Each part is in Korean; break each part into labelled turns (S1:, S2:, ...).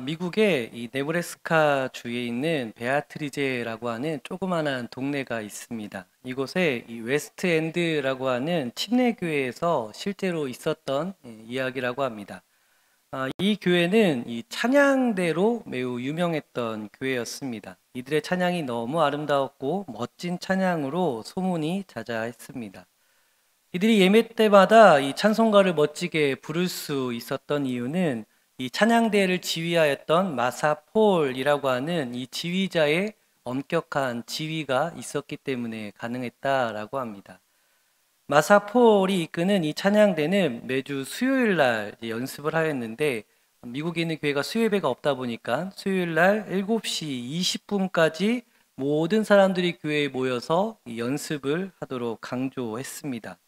S1: 미국의 이 네브래스카 주에 있는 베아트리제라고 하는 조그만한 동네가 있습니다. 이곳에 이 웨스트 엔드라고 하는 침례교회에서 실제로 있었던 이야기라고 합니다. 이 교회는 이 찬양대로 매우 유명했던 교회였습니다. 이들의 찬양이 너무 아름다웠고 멋진 찬양으로 소문이 자자했습니다. 이들이 예배 때마다 이 찬송가를 멋지게 부를 수 있었던 이유는 이 찬양대회를 지휘하였던 마사폴이라고 하는 이 지휘자의 엄격한 지휘가 있었기 때문에 가능했다라고 합니다. 마사폴이 이끄는 이 찬양대는 매주 수요일 날 연습을 하였는데, 미국에 있는 교회가 수요예배가 없다 보니까 수요일 날 7시 20분까지 모든 사람들이 교회에 모여서 이 연습을 하도록 강조했습니다.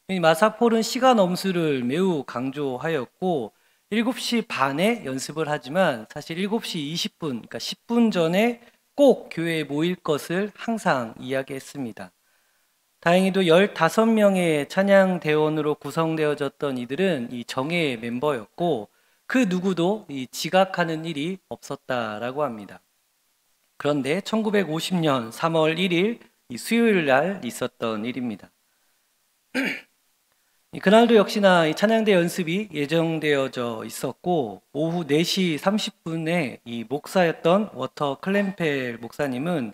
S1: 이 마사폴은 시간 엄수를 매우 강조하였고 7시 반에 연습을 하지만 사실 7시 20분, 그러니까 10분 전에 꼭 교회에 모일 것을 항상 이야기했습니다. 다행히도 15명의 찬양 대원으로 구성되어졌던 이들은 이 정예의 멤버였고 그 누구도 이 지각하는 일이 없었다라고 합니다. 그런데 1950년 3월 1일 이 수요일 날 있었던 일입니다. 그날도 역시나 이 찬양대 연습이 예정되어져 있었고 오후 4시 30분에 이 목사였던 워터 클램펠 목사님은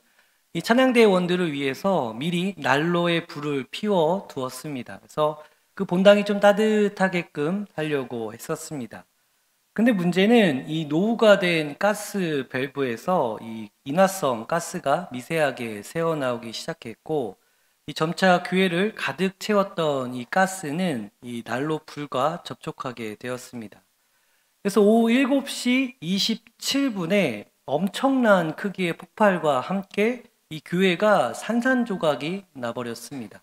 S1: 이 찬양대 원들을 위해서 미리 난로에 불을 피워 두었습니다. 그래서 그 본당이 좀 따뜻하게끔 하려고 했었습니다. 근데 문제는 이 노후가 된 가스 밸브에서 이 인화성 가스가 미세하게 새어나오기 시작했고 이 점차 교회를 가득 채웠던 이 가스는 이 난로 불과 접촉하게 되었습니다. 그래서 오후 7시 27분에 엄청난 크기의 폭발과 함께 이 교회가 산산조각이 나버렸습니다.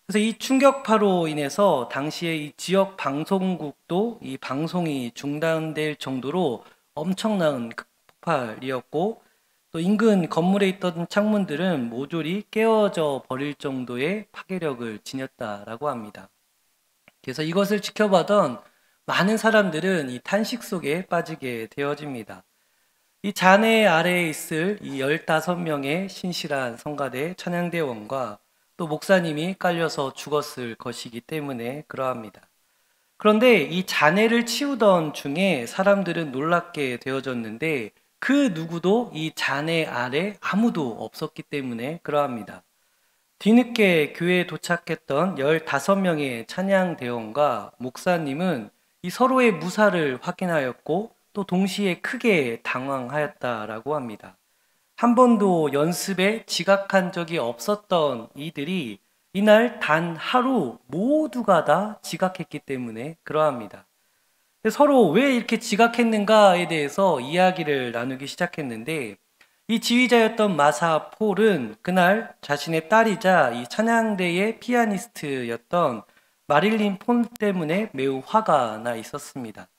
S1: 그래서 이 충격파로 인해서 당시에 이 지역 방송국도 이 방송이 중단될 정도로 엄청난 폭발이었고 또 인근 건물에 있던 창문들은 모조리 깨어져 버릴 정도의 파괴력을 지녔다라고 합니다. 그래서 이것을 지켜보던 많은 사람들은 이 탄식 속에 빠지게 되어집니다. 이 잔해 아래에 있을 이 15명의 신실한 성가대 찬양대원과 또 목사님이 깔려서 죽었을 것이기 때문에 그러합니다. 그런데 이 잔해를 치우던 중에 사람들은 놀랍게 되어졌는데 그 누구도 이 잔해 아래 아무도 없었기 때문에 그러합니다. 뒤늦게 교회에 도착했던 15명의 찬양대원과 목사님은 이 서로의 무사를 확인하였고 또 동시에 크게 당황하였다라고 합니다. 한 번도 연습에 지각한 적이 없었던 이들이 이날 단 하루 모두가 다 지각했기 때문에 그러합니다. 서로 왜 이렇게 지각했는가에 대해서 이야기를 나누기 시작했는데 이 지휘자였던 마사폴은 그날 자신의 딸이자 이 찬양대의 피아니스트였던 마릴린 폰 때문에 매우 화가 나 있었습니다.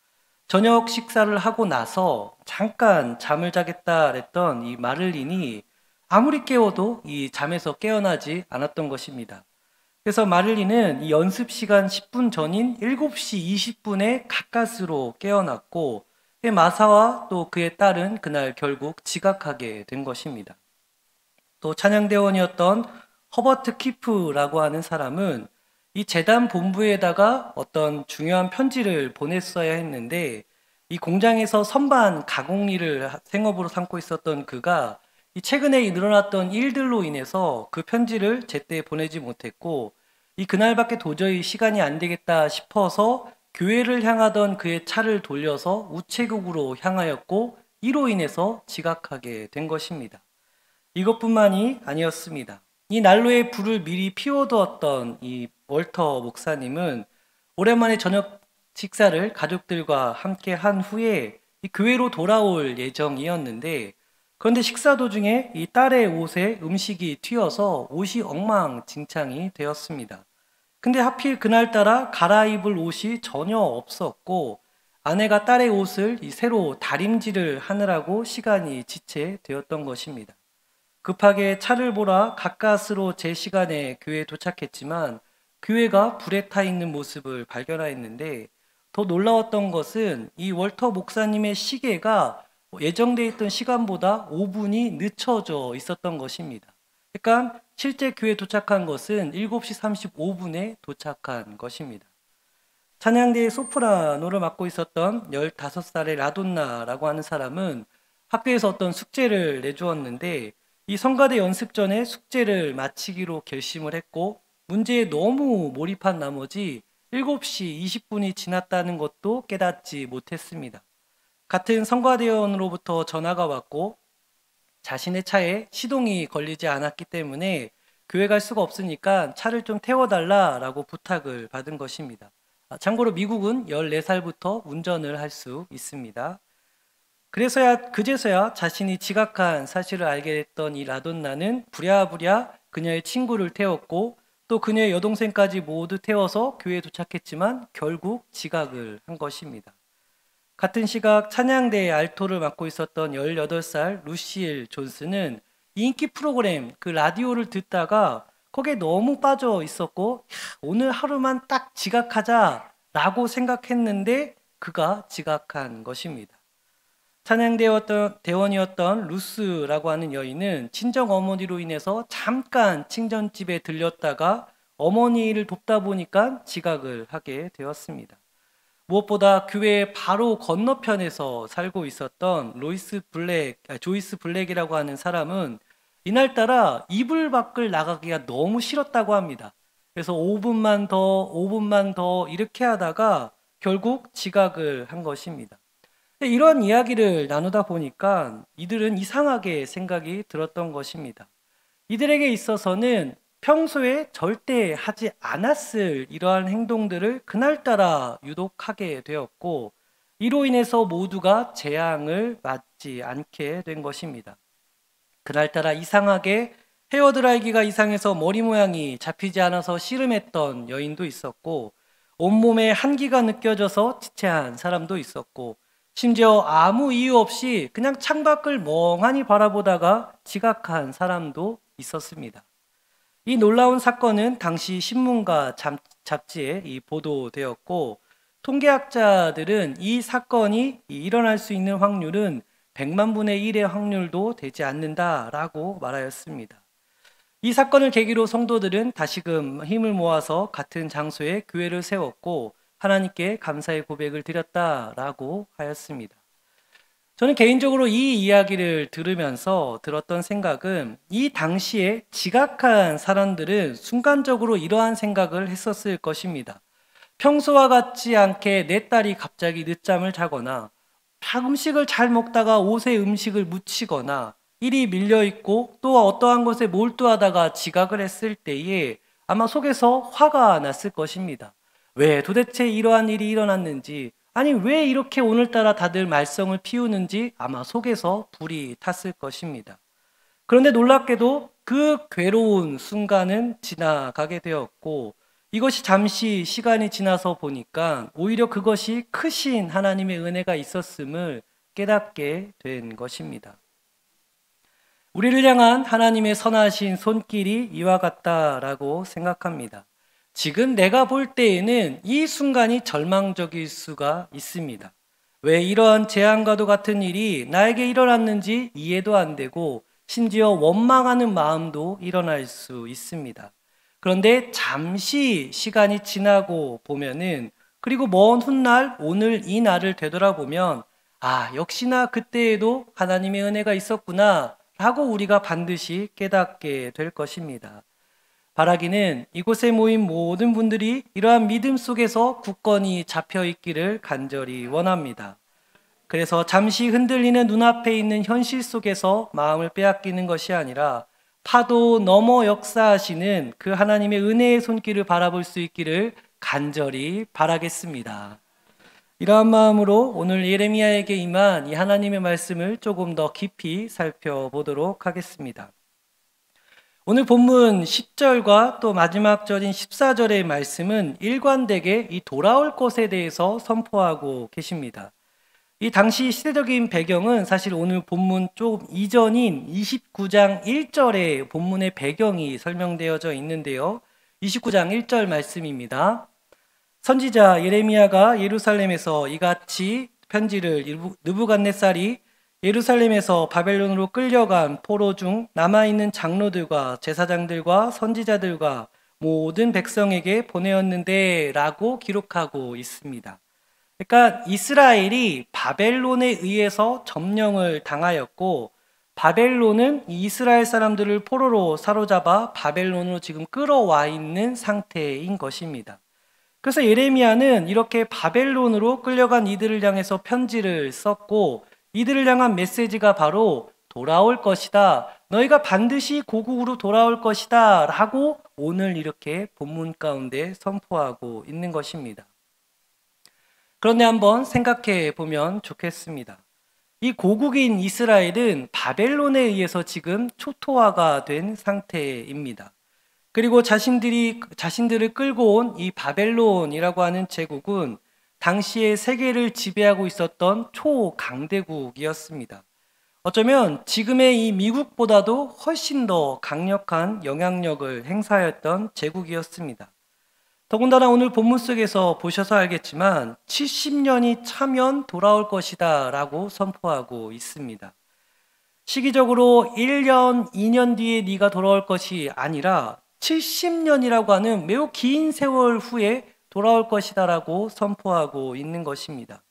S1: 저녁 식사를 하고 나서 잠깐 잠을 자겠다 했던 이 마를린이 아무리 깨워도 이 잠에서 깨어나지 않았던 것입니다. 그래서 마를린은 이 연습 시간 10분 전인 7시 20분에 가까스로 깨어났고 마사와 또 그의 딸은 그날 결국 지각하게 된 것입니다. 또 찬양대원이었던 허버트 키프라고 하는 사람은 이 재단 본부에다가 어떤 중요한 편지를 보냈어야 했는데 이 공장에서 선반 가공 일을 생업으로 삼고 있었던 그가 이 최근에 늘어났던 일들로 인해서 그 편지를 제때 보내지 못했고 이 그날밖에 도저히 시간이 안 되겠다 싶어서 교회를 향하던 그의 차를 돌려서 우체국으로 향하였고 이로 인해서 지각하게 된 것입니다. 이것뿐만이 아니었습니다. 이 난로에 불을 미리 피워두었던 이 월터 목사님은 오랜만에 저녁 식사를 가족들과 함께 한 후에 이 교회로 돌아올 예정이었는데 그런데 식사 도중에 이 딸의 옷에 음식이 튀어서 옷이 엉망진창이 되었습니다. 근데 하필 그날따라 갈아입을 옷이 전혀 없었고 아내가 딸의 옷을 새로 다림질을 하느라고 시간이 지체되었던 것입니다. 급하게 차를 몰아 가까스로 제 시간에 교회에 도착했지만 교회가 불에 타 있는 모습을 발견하였는데 더 놀라웠던 것은 이 월터 목사님의 시계가 예정되어 있던 시간보다 5분이 늦춰져 있었던 것입니다. 그러니까 실제 교회에 도착한 것은 7시 35분에 도착한 것입니다. 찬양대의 소프라노를 맡고 있었던 15살의 라돈나라고 하는 사람은 학교에서 어떤 숙제를 내주었는데 이 성가대 연습 전에 숙제를 마치기로 결심을 했고 문제에 너무 몰입한 나머지 7시 20분이 지났다는 것도 깨닫지 못했습니다. 같은 성가대원으로부터 전화가 왔고 자신의 차에 시동이 걸리지 않았기 때문에 교회 갈 수가 없으니까 차를 좀 태워달라라고 부탁을 받은 것입니다. 참고로 미국은 14살부터 운전을 할 수 있습니다. 그제서야 자신이 지각한 사실을 알게 됐던 이 라돈나는 부랴부랴 그녀의 친구를 태웠고 또 그녀의 여동생까지 모두 태워서 교회에 도착했지만 결국 지각을 한 것입니다. 같은 시각 찬양대의 알토를 맡고 있었던 18살 루시엘 존스는 인기 프로그램 그 라디오를 듣다가 거기에 너무 빠져 있었고 오늘 하루만 딱 지각하자라고 생각했는데 그가 지각한 것입니다. 찬양대원이었던 루스라고 하는 여인은 친정 어머니로 인해서 잠깐 친정집에 들렸다가 어머니를 돕다 보니까 지각을 하게 되었습니다. 무엇보다 교회 바로 건너편에서 살고 있었던 조이스 블랙이라고 하는 사람은 이날따라 이불 밖을 나가기가 너무 싫었다고 합니다. 그래서 5분만 더 이렇게 하다가 결국 지각을 한 것입니다. 이런 이야기를 나누다 보니까 이들은 이상하게 생각이 들었던 것입니다. 이들에게 있어서는 평소에 절대 하지 않았을 이러한 행동들을 그날따라 유독 하게 되었고 이로 인해서 모두가 재앙을 맞지 않게 된 것입니다. 그날따라 이상하게 헤어드라이기가 이상해서 머리 모양이 잡히지 않아서 씨름했던 여인도 있었고 온몸에 한기가 느껴져서 지체한 사람도 있었고 심지어 아무 이유 없이 그냥 창밖을 멍하니 바라보다가 지각한 사람도 있었습니다. 이 놀라운 사건은 당시 신문과 잡지에 보도되었고 통계학자들은 이 사건이 일어날 수 있는 확률은 100만 분의 1의 확률도 되지 않는다라고 말하였습니다. 이 사건을 계기로 성도들은 다시금 힘을 모아서 같은 장소에 교회를 세웠고 하나님께 감사의 고백을 드렸다라고 하였습니다. 저는 개인적으로 이 이야기를 들으면서 들었던 생각은 이 당시에 지각한 사람들은 순간적으로 이러한 생각을 했었을 것입니다. 평소와 같지 않게 내 딸이 갑자기 늦잠을 자거나 음식을 잘 먹다가 옷에 음식을 묻히거나 일이 밀려있고 또 어떠한 것에 몰두하다가 지각을 했을 때에 아마 속에서 화가 났을 것입니다. 왜 도대체 이러한 일이 일어났는지 아니 왜 이렇게 오늘따라 다들 말썽을 피우는지 아마 속에서 불이 탔을 것입니다. 그런데 놀랍게도 그 괴로운 순간은 지나가게 되었고 이것이 잠시 시간이 지나서 보니까 오히려 그것이 크신 하나님의 은혜가 있었음을 깨닫게 된 것입니다. 우리를 향한 하나님의 선하신 손길이 이와 같다라고 생각합니다. 지금 내가 볼 때에는 이 순간이 절망적일 수가 있습니다. 왜 이러한 재앙과도 같은 일이 나에게 일어났는지 이해도 안 되고 심지어 원망하는 마음도 일어날 수 있습니다. 그런데 잠시 시간이 지나고 보면은 그리고 먼 훗날 오늘 이 날을 되돌아보면 역시나 그때에도 하나님의 은혜가 있었구나 라고 우리가 반드시 깨닫게 될 것입니다. 바라기는 이곳에 모인 모든 분들이 이러한 믿음 속에서 굳건히 잡혀 있기를 간절히 원합니다. 그래서 잠시 흔들리는 눈앞에 있는 현실 속에서 마음을 빼앗기는 것이 아니라 파도 넘어 역사하시는 그 하나님의 은혜의 손길을 바라볼 수 있기를 간절히 바라겠습니다. 이러한 마음으로 오늘 예레미야에게 임한 이 하나님의 말씀을 조금 더 깊이 살펴보도록 하겠습니다. 오늘 본문 10절과 또 마지막 절인 14절의 말씀은 일관되게 이 돌아올 것에 대해서 선포하고 계십니다. 이 당시 시대적인 배경은 사실 오늘 본문 조금 이전인 29장 1절의 본문의 배경이 설명되어져 있는데요. 29장 1절 말씀입니다. 선지자 예레미야가 예루살렘에서 이같이 편지를 느부갓네살이 예루살렘에서 바벨론으로 끌려간 포로 중 남아있는 장로들과 제사장들과 선지자들과 모든 백성에게 보내었는데 라고 기록하고 있습니다. 그러니까 이스라엘이 바벨론에 의해서 점령을 당하였고 바벨론은 이스라엘 사람들을 포로로 사로잡아 바벨론으로 지금 끌어와 있는 상태인 것입니다. 그래서 예레미야는 이렇게 바벨론으로 끌려간 이들을 향해서 편지를 썼고 이들을 향한 메시지가 바로 돌아올 것이다. 너희가 반드시 고국으로 돌아올 것이다. 라고 오늘 이렇게 본문 가운데 선포하고 있는 것입니다. 그런데 한번 생각해 보면 좋겠습니다. 이 고국인 이스라엘은 바벨론에 의해서 지금 초토화가 된 상태입니다. 그리고 자신들을 끌고 온 이 바벨론이라고 하는 제국은 당시에 세계를 지배하고 있었던 초강대국이었습니다. 어쩌면 지금의 이 미국보다도 훨씬 더 강력한 영향력을 행사했던 제국이었습니다. 더군다나 오늘 본문 속에서 보셔서 알겠지만 70년이 차면 돌아올 것이다 라고 선포하고 있습니다. 시기적으로 1년, 2년 뒤에 네가 돌아올 것이 아니라 70년이라고 하는 매우 긴 세월 후에 돌아올 것이다 라고 선포하고 있는 것입니다.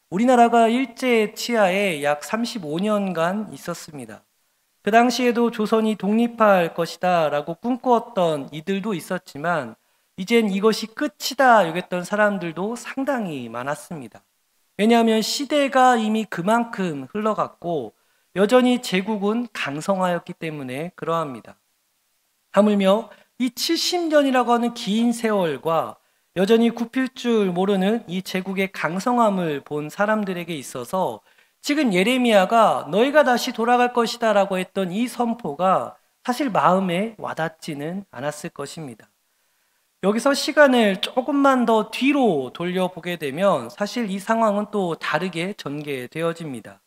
S1: 우리나라가 일제 치하에 약 35년간 있었습니다. 그 당시에도 조선이 독립할 것이다 라고 꿈꾸었던 이들도 있었지만 이젠 이것이 끝이다 여겼던 사람들도 상당히 많았습니다. 왜냐하면 시대가 이미 그만큼 흘러갔고 여전히 제국은 강성하였기 때문에 그러합니다. 하물며 이 70년이라고 하는 긴 세월과 여전히 굽힐 줄 모르는 이 제국의 강성함을 본 사람들에게 있어서 지금 예레미야가 너희가 다시 돌아갈 것이다 라고 했던 이 선포가 사실 마음에 와닿지는 않았을 것입니다. 여기서 시간을 조금만 더 뒤로 돌려보게 되면 사실 이 상황은 또 다르게 전개되어집니다.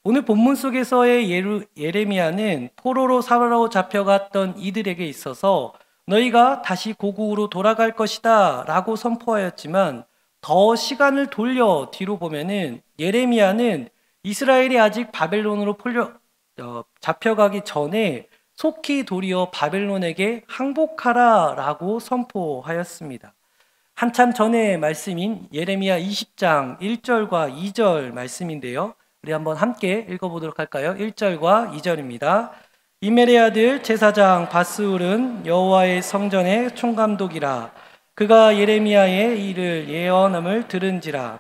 S1: 오늘 본문 속에서의 예레미야는 포로로 사로잡혀갔던 이들에게 있어서 너희가 다시 고국으로 돌아갈 것이다 라고 선포하였지만 더 시간을 돌려 뒤로 보면은 예레미야는 이스라엘이 아직 바벨론으로 잡혀가기 전에 속히 도리어 바벨론에게 항복하라 라고 선포하였습니다. 한참 전의 말씀인 예레미야 20장 1절과 2절 말씀인데요. 우리 한번 함께 읽어보도록 할까요? 1절과 2절입니다. 이멜의 아들 제사장 바스울은 여호와의 성전의 총감독이라. 그가 예레미야의 일을 예언함을 들은지라.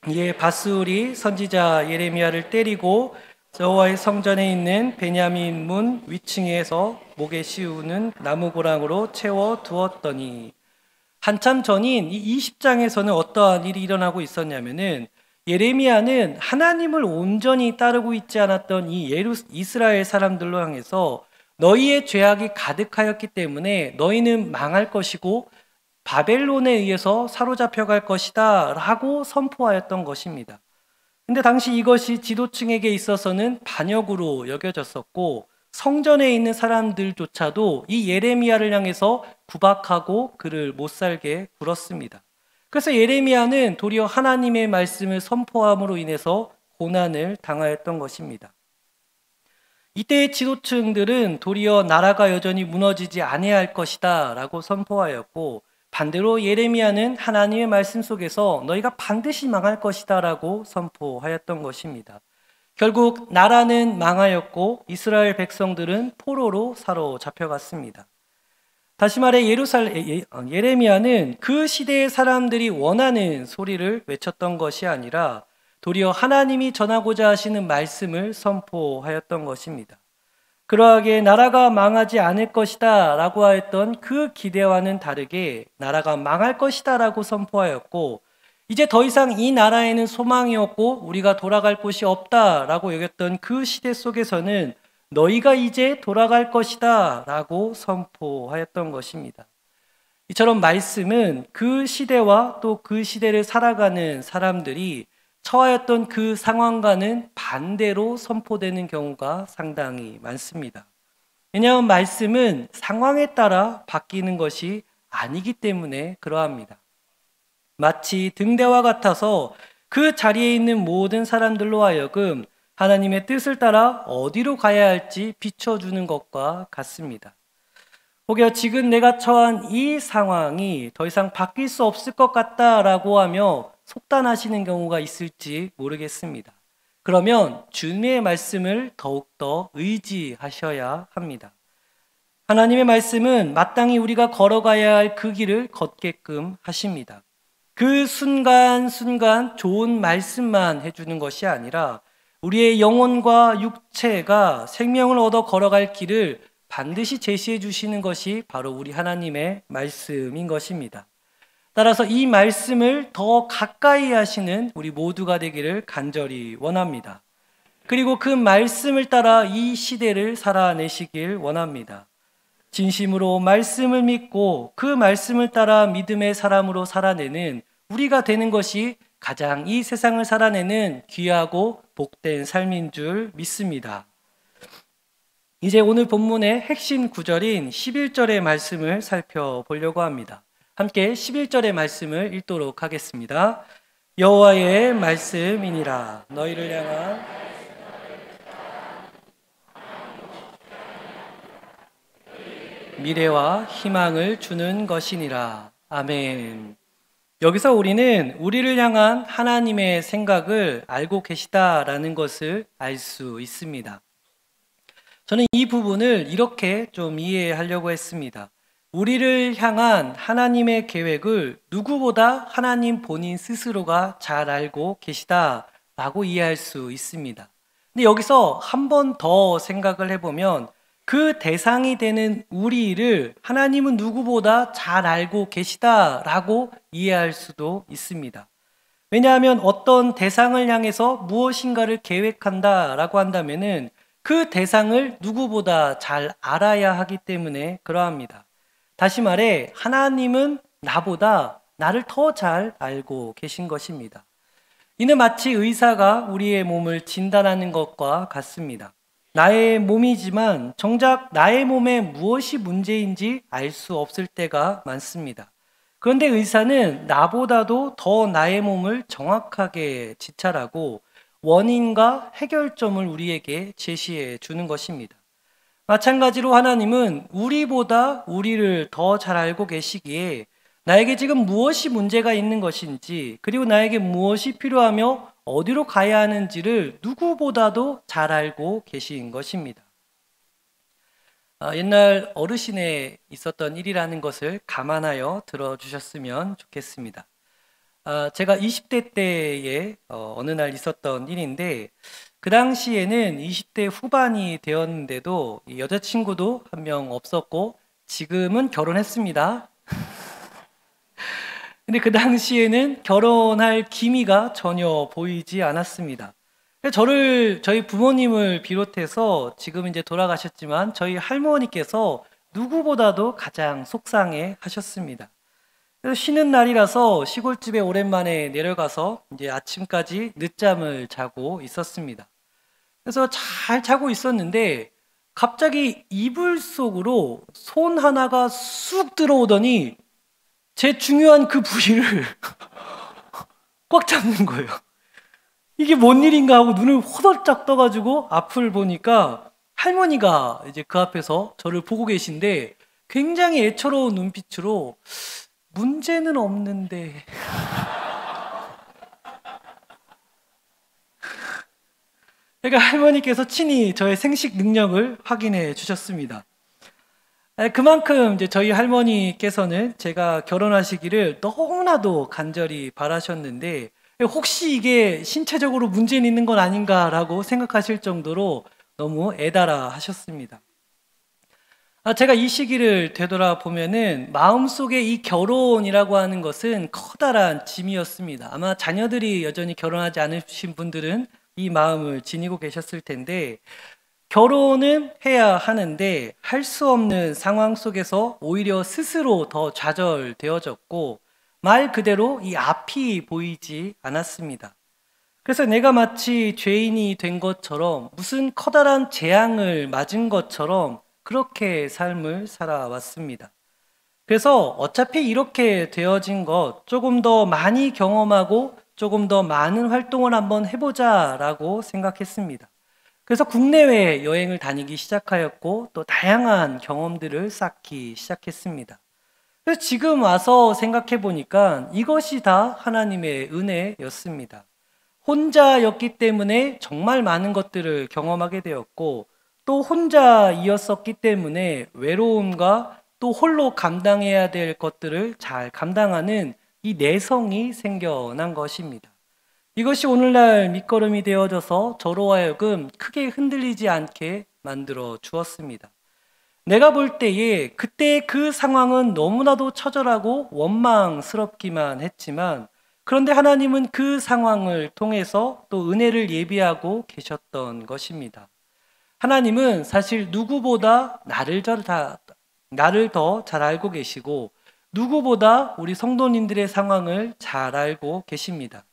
S1: 이에 바스울이 선지자 예레미야를 때리고 여호와의 성전에 있는 베냐민 문 위층에서 목에 씌우는 나무고랑으로 채워 두었더니, 한참 전인 이 20장에서는 어떠한 일이 일어나고 있었냐면은 예레미야는 하나님을 온전히 따르고 있지 않았던 이 이스라엘 사람들로 향해서 너희의 죄악이 가득하였기 때문에 너희는 망할 것이고 바벨론에 의해서 사로잡혀갈 것이다 라고 선포하였던 것입니다. 근데 당시 이것이 지도층에게 있어서는 반역으로 여겨졌었고 성전에 있는 사람들조차도 이 예레미야를 향해서 구박하고 그를 못 살게 굴었습니다. 그래서 예레미야는 도리어 하나님의 말씀을 선포함으로 인해서 고난을 당하였던 것입니다. 이때의 지도층들은 도리어 나라가 여전히 무너지지 아니할 것이다 라고 선포하였고 반대로 예레미야는 하나님의 말씀 속에서 너희가 반드시 망할 것이다 라고 선포하였던 것입니다. 결국 나라는 망하였고 이스라엘 백성들은 포로로 사로잡혀갔습니다. 다시 말해 예레미야는 그 시대의 사람들이 원하는 소리를 외쳤던 것이 아니라 도리어 하나님이 전하고자 하시는 말씀을 선포하였던 것입니다. 그러하게 나라가 망하지 않을 것이다 라고 하였던 그 기대와는 다르게 나라가 망할 것이다 라고 선포하였고 이제 더 이상 이 나라에는 소망이 없고 우리가 돌아갈 곳이 없다 라고 여겼던 그 시대 속에서는 너희가 이제 돌아갈 것이다 라고 선포하였던 것입니다. 이처럼 말씀은 그 시대와 또 그 시대를 살아가는 사람들이 처하였던 그 상황과는 반대로 선포되는 경우가 상당히 많습니다. 왜냐하면 말씀은 상황에 따라 바뀌는 것이 아니기 때문에 그러합니다. 마치 등대와 같아서 그 자리에 있는 모든 사람들로 하여금 하나님의 뜻을 따라 어디로 가야 할지 비춰주는 것과 같습니다. 혹여 지금 내가 처한 이 상황이 더 이상 바뀔 수 없을 것 같다라고 하며 속단하시는 경우가 있을지 모르겠습니다. 그러면 주님의 말씀을 더욱더 의지하셔야 합니다. 하나님의 말씀은 마땅히 우리가 걸어가야 할 그 길을 걷게끔 하십니다. 그 순간순간 좋은 말씀만 해주는 것이 아니라 우리의 영혼과 육체가 생명을 얻어 걸어갈 길을 반드시 제시해 주시는 것이 바로 우리 하나님의 말씀인 것입니다. 따라서 이 말씀을 더 가까이 하시는 우리 모두가 되기를 간절히 원합니다. 그리고 그 말씀을 따라 이 시대를 살아내시길 원합니다. 진심으로 말씀을 믿고 그 말씀을 따라 믿음의 사람으로 살아내는 우리가 되는 것이 가장 이 세상을 살아내는 귀하고 복된 삶인 줄 믿습니다. 이제 오늘 본문의 핵심 구절인 11절의 말씀을 살펴보려고 합니다. 함께 11절의 말씀을 읽도록 하겠습니다. 여호와의 말씀이니라. 너희를 향한 미래와 희망을 주는 것이니라. 아멘. 여기서 우리는 우리를 향한 하나님의 생각을 알고 계시다라는 것을 알 수 있습니다. 저는 이 부분을 이렇게 좀 이해하려고 했습니다. 우리를 향한 하나님의 계획을 누구보다 하나님 본인 스스로가 잘 알고 계시다라고 이해할 수 있습니다. 근데 여기서 한 번 더 생각을 해보면 그 대상이 되는 우리를 하나님은 누구보다 잘 알고 계시다라고 이해할 수도 있습니다. 왜냐하면 어떤 대상을 향해서 무엇인가를 계획한다라고 한다면은 그 대상을 누구보다 잘 알아야 하기 때문에 그러합니다. 다시 말해 하나님은 나보다 나를 더 잘 알고 계신 것입니다. 이는 마치 의사가 우리의 몸을 진단하는 것과 같습니다. 나의 몸이지만 정작 나의 몸에 무엇이 문제인지 알 수 없을 때가 많습니다. 그런데 의사는 나보다도 더 나의 몸을 정확하게 지찰하고 원인과 해결점을 우리에게 제시해 주는 것입니다. 마찬가지로 하나님은 우리보다 우리를 더 잘 알고 계시기에 나에게 지금 무엇이 문제가 있는 것인지, 그리고 나에게 무엇이 필요하며 어디로 가야 하는지를 누구보다도 잘 알고 계신 것입니다. 옛날 어르신에 있었던 일이라는 것을 감안하여 들어주셨으면 좋겠습니다. 제가 20대 때에 어느 날 있었던 일인데, 그 당시에는 20대 후반이 되었는데도 여자친구도 한 명 없었고 지금은 결혼했습니다. 근데 그 당시에는 결혼할 기미가 전혀 보이지 않았습니다. 저희 부모님을 비롯해서 지금 이제 돌아가셨지만 저희 할머니께서 누구보다도 가장 속상해 하셨습니다. 그래서 쉬는 날이라서 시골집에 오랜만에 내려가서 이제 아침까지 늦잠을 자고 있었습니다. 그래서 잘 자고 있었는데 갑자기 이불 속으로 손 하나가 쑥 들어오더니 제 중요한 그 부위를 꽉 잡는 거예요. 이게 뭔 일인가 하고 눈을 호들짝 떠가지고 앞을 보니까 할머니가 이제 그 앞에서 저를 보고 계신데 굉장히 애처로운 눈빛으로 문제는 없는데 그러니까 할머니께서 친히 저의 생식 능력을 확인해 주셨습니다. 그만큼 이제 저희 할머니께서는 제가 결혼하시기를 너무나도 간절히 바라셨는데 혹시 이게 신체적으로 문제는 있는 건 아닌가라고 생각하실 정도로 너무 애달아 하셨습니다. 제가 이 시기를 되돌아보면은 마음속에 이 결혼이라고 하는 것은 커다란 짐이었습니다. 아마 자녀들이 여전히 결혼하지 않으신 분들은 이 마음을 지니고 계셨을 텐데, 결혼은 해야 하는데 할 수 없는 상황 속에서 오히려 스스로 더 좌절되어졌고 말 그대로 이 앞이 보이지 않았습니다. 그래서 내가 마치 죄인이 된 것처럼 무슨 커다란 재앙을 맞은 것처럼 그렇게 삶을 살아왔습니다. 그래서 어차피 이렇게 되어진 것 조금 더 많이 경험하고 조금 더 많은 활동을 한번 해보자라고 생각했습니다. 그래서 국내외 여행을 다니기 시작하였고 또 다양한 경험들을 쌓기 시작했습니다. 그래서 지금 와서 생각해 보니까 이것이 다 하나님의 은혜였습니다. 혼자였기 때문에 정말 많은 것들을 경험하게 되었고 또 혼자이었었기 때문에 외로움과 또 홀로 감당해야 될 것들을 잘 감당하는 이 내성이 생겨난 것입니다. 이것이 오늘날 밑거름이 되어져서 저로 하여금 크게 흔들리지 않게 만들어 주었습니다. 내가 볼 때에 그때 그 상황은 너무나도 처절하고 원망스럽기만 했지만 그런데 하나님은 그 상황을 통해서 또 은혜를 예비하고 계셨던 것입니다. 하나님은 사실 누구보다 나를 더 잘 알고 계시고 누구보다 우리 성도님들의 상황을 잘 알고 계십니다.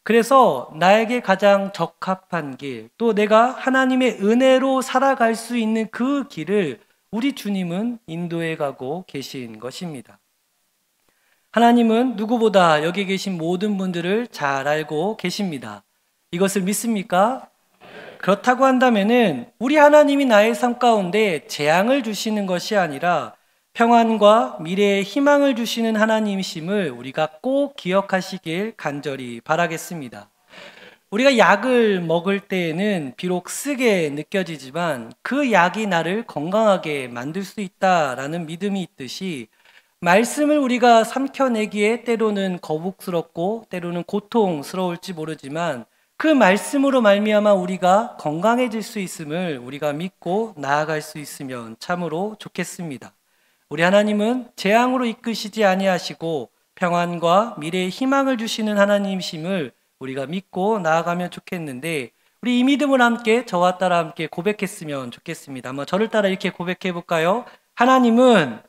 S1: 그래서 나에게 가장 적합한 길, 또 내가 하나님의 은혜로 살아갈 수 있는 그 길을 우리 주님은 인도해 가고 계신 것입니다. 하나님은 누구보다 여기 계신 모든 분들을 잘 알고 계십니다. 이것을 믿습니까? 그렇다고 한다면은 우리 하나님이 나의 삶 가운데 재앙을 주시는 것이 아니라 평안과 미래의 희망을 주시는 하나님이심을 우리가 꼭 기억하시길 간절히 바라겠습니다. 우리가 약을 먹을 때에는 비록 쓰게 느껴지지만 그 약이 나를 건강하게 만들 수 있다라는 믿음이 있듯이 말씀을 우리가 삼켜내기에 때로는 거북스럽고 때로는 고통스러울지 모르지만 그 말씀으로 말미암아 우리가 건강해질 수 있음을 우리가 믿고 나아갈 수 있으면 참으로 좋겠습니다. 우리 하나님은 재앙으로 이끄시지 아니하시고 평안과 미래의 희망을 주시는 하나님이심을 우리가 믿고 나아가면 좋겠는데 우리 이 믿음을 함께 저와 따라 함께 고백했으면 좋겠습니다. 한번 저를 따라 이렇게 고백해 볼까요? 하나님은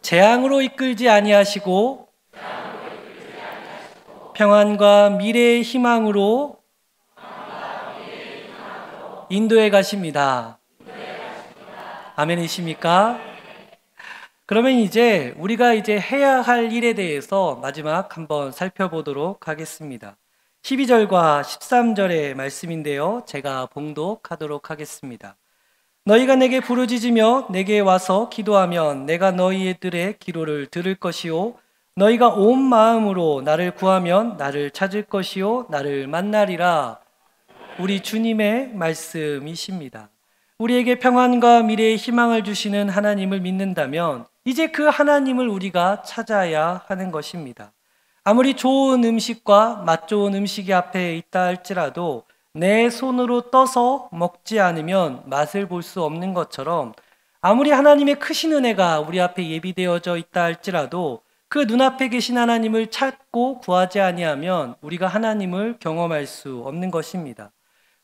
S1: 재앙으로 이끌지 아니하시고 평안과 미래의 희망으로 인도해 가십니다. 아멘이십니까? 그러면 이제 우리가 해야 할 일에 대해서 마지막 한번 살펴보도록 하겠습니다. 12절과 13절의 말씀인데요. 제가 봉독하도록 하겠습니다. 너희가 내게 부르짖으며 내게 와서 기도하면 내가 너희들의 기도를 들을 것이요 너희가 온 마음으로 나를 구하면 나를 찾을 것이요 나를 만나리라. 우리 주님의 말씀이십니다. 우리에게 평안과 미래의 희망을 주시는 하나님을 믿는다면 이제 그 하나님을 우리가 찾아야 하는 것입니다. 아무리 좋은 음식과 맛 좋은 음식이 앞에 있다 할지라도 내 손으로 떠서 먹지 않으면 맛을 볼 수 없는 것처럼 아무리 하나님의 크신 은혜가 우리 앞에 예비되어져 있다 할지라도 그 눈앞에 계신 하나님을 찾고 구하지 아니하면 우리가 하나님을 경험할 수 없는 것입니다.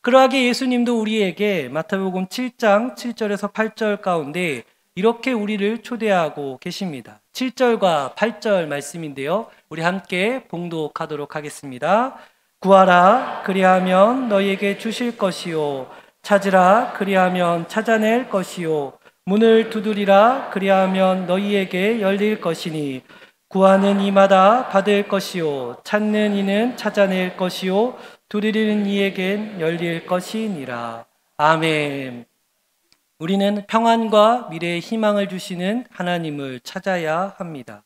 S1: 그러하게 예수님도 우리에게 마태복음 7장 7절에서 8절 가운데 이렇게 우리를 초대하고 계십니다. 7절과 8절 말씀인데요. 우리 함께 봉독하도록 하겠습니다. 구하라 그리하면 너희에게 주실 것이요 찾으라 그리하면 찾아낼 것이요 문을 두드리라 그리하면 너희에게 열릴 것이니 구하는 이마다 받을 것이요 찾는 이는 찾아낼 것이요 두드리는 이에겐 열릴 것이니라. 아멘. 우리는 평안과 미래의 희망을 주시는 하나님을 찾아야 합니다.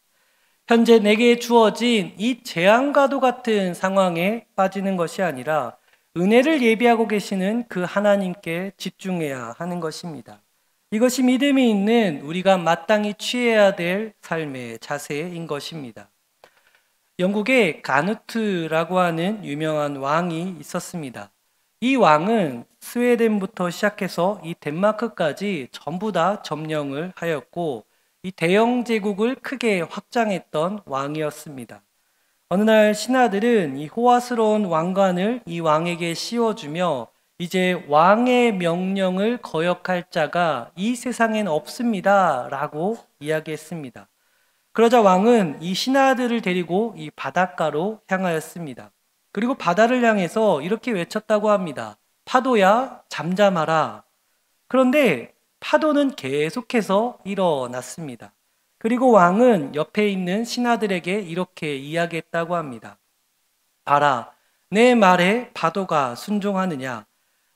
S1: 현재 내게 주어진 이 재앙과도 같은 상황에 빠지는 것이 아니라 은혜를 예비하고 계시는 그 하나님께 집중해야 하는 것입니다. 이것이 믿음이 있는 우리가 마땅히 취해야 될 삶의 자세인 것입니다. 영국에 가누트라고 하는 유명한 왕이 있었습니다. 이 왕은 스웨덴부터 시작해서 이 덴마크까지 전부 다 점령을 하였고 이 대영 제국을 크게 확장했던 왕이었습니다. 어느 날 신하들은 이 호화스러운 왕관을 이 왕에게 씌워주며 이제 왕의 명령을 거역할 자가 이 세상엔 없습니다 라고 이야기했습니다. 그러자 왕은 이 신하들을 데리고 이 바닷가로 향하였습니다. 그리고 바다를 향해서 이렇게 외쳤다고 합니다. 파도야 잠잠하라. 그런데 파도는 계속해서 일어났습니다. 그리고 왕은 옆에 있는 신하들에게 이렇게 이야기했다고 합니다. 봐라, 내 말에 파도가 순종하느냐?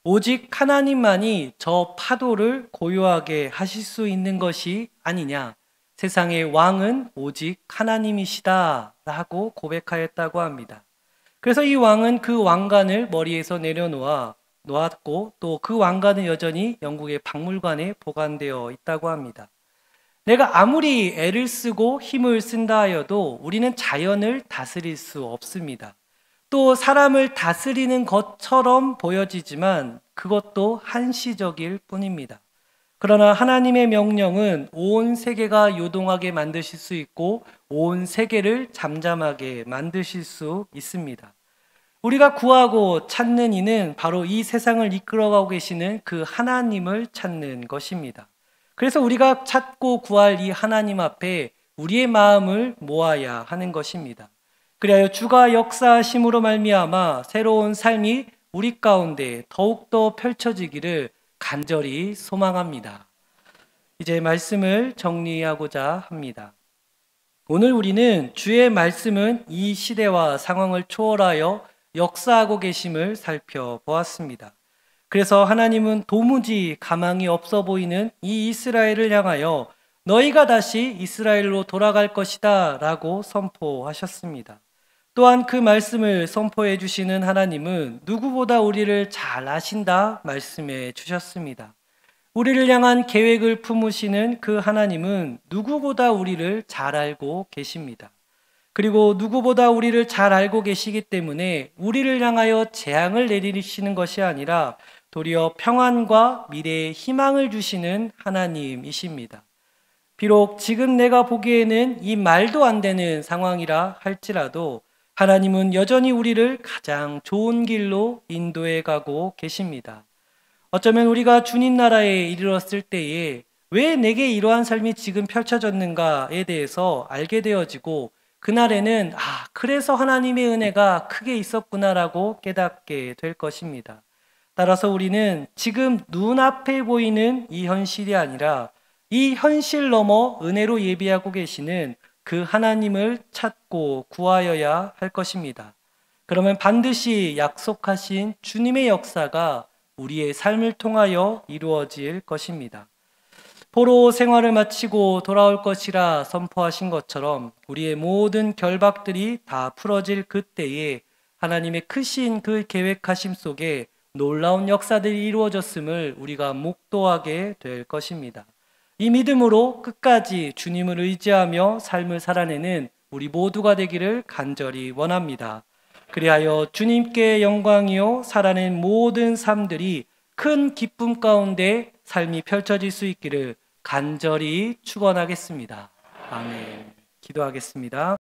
S1: 오직 하나님만이 저 파도를 고요하게 하실 수 있는 것이 아니냐? 세상의 왕은 오직 하나님이시다 라고 고백하였다고 합니다. 그래서 이 왕은 그 왕관을 머리에서 놓았고 또 그 왕관은 여전히 영국의 박물관에 보관되어 있다고 합니다. 내가 아무리 애를 쓰고 힘을 쓴다 하여도 우리는 자연을 다스릴 수 없습니다. 또 사람을 다스리는 것처럼 보여지지만 그것도 한시적일 뿐입니다. 그러나 하나님의 명령은 온 세계가 요동하게 만드실 수 있고 온 세계를 잠잠하게 만드실 수 있습니다. 우리가 구하고 찾는 이는 바로 이 세상을 이끌어가고 계시는 그 하나님을 찾는 것입니다. 그래서 우리가 찾고 구할 이 하나님 앞에 우리의 마음을 모아야 하는 것입니다. 그리하여 주가 역사하심으로 말미암아 새로운 삶이 우리 가운데 더욱더 펼쳐지기를 간절히 소망합니다. 이제 말씀을 정리하고자 합니다. 오늘 우리는 주의 말씀은 이 시대와 상황을 초월하여 역사하고 계심을 살펴보았습니다. 그래서 하나님은 도무지 가망이 없어 보이는 이 이스라엘을 향하여 너희가 다시 이스라엘로 돌아갈 것이다 라고 선포하셨습니다. 또한 그 말씀을 선포해 주시는 하나님은 누구보다 우리를 잘 아신다 말씀해 주셨습니다. 우리를 향한 계획을 품으시는 그 하나님은 누구보다 우리를 잘 알고 계십니다. 그리고 누구보다 우리를 잘 알고 계시기 때문에 우리를 향하여 재앙을 내리시는 것이 아니라 도리어 평안과 미래의 희망을 주시는 하나님이십니다. 비록 지금 내가 보기에는 이 말도 안 되는 상황이라 할지라도 하나님은 여전히 우리를 가장 좋은 길로 인도해 가고 계십니다. 어쩌면 우리가 주님 나라에 이르렀을 때에 왜 내게 이러한 삶이 지금 펼쳐졌는가에 대해서 알게 되어지고 그날에는 그래서 하나님의 은혜가 크게 있었구나라고 깨닫게 될 것입니다. 따라서 우리는 지금 눈앞에 보이는 이 현실이 아니라 이 현실 넘어 은혜로 예비하고 계시는 그 하나님을 찾고 구하여야 할 것입니다. 그러면 반드시 약속하신 주님의 역사가 우리의 삶을 통하여 이루어질 것입니다. 포로 생활을 마치고 돌아올 것이라 선포하신 것처럼 우리의 모든 결박들이 다 풀어질 그때에 하나님의 크신 그 계획하심 속에 놀라운 역사들이 이루어졌음을 우리가 목도하게 될 것입니다. 이 믿음으로 끝까지 주님을 의지하며 삶을 살아내는 우리 모두가 되기를 간절히 원합니다. 그리하여 주님께 영광이요 살아낸 모든 삶들이 큰 기쁨 가운데 삶이 펼쳐질 수 있기를 간절히 축원하겠습니다. 아멘. 기도하겠습니다.